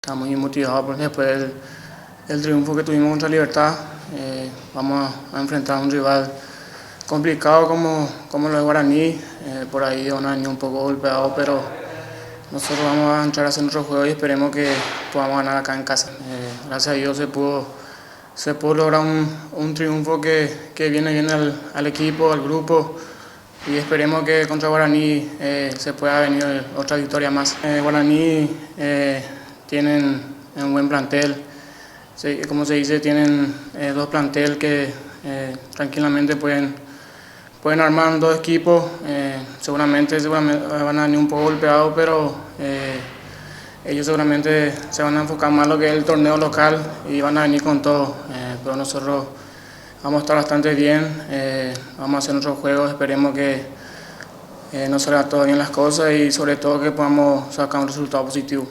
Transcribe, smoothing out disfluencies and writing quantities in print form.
Estamos muy motivados porque después del triunfo que tuvimos contra Libertad, vamos a enfrentar a un rival complicado como lo de Guaraní. Por ahí van a venir un poco golpeados, pero nosotros vamos a entrar a hacer nuestro juego y esperemos que podamos ganar acá en casa. Gracias a Dios se pudo lograr un triunfo que viene bien al equipo, al grupo, y esperemos que contra Guaraní se pueda venir otra victoria más. Guaraní tienen un buen plantel, como se dice, tienen dos plantel que tranquilamente pueden armar dos equipos. Seguramente van a venir un poco golpeados, pero ellos seguramente se van a enfocar más en lo que es el torneo local y van a venir con todo. Pero nosotros vamos a estar bastante bien, vamos a hacer nuestros juegos, esperemos que nos salgan todo bien las cosas y sobre todo que podamos sacar un resultado positivo.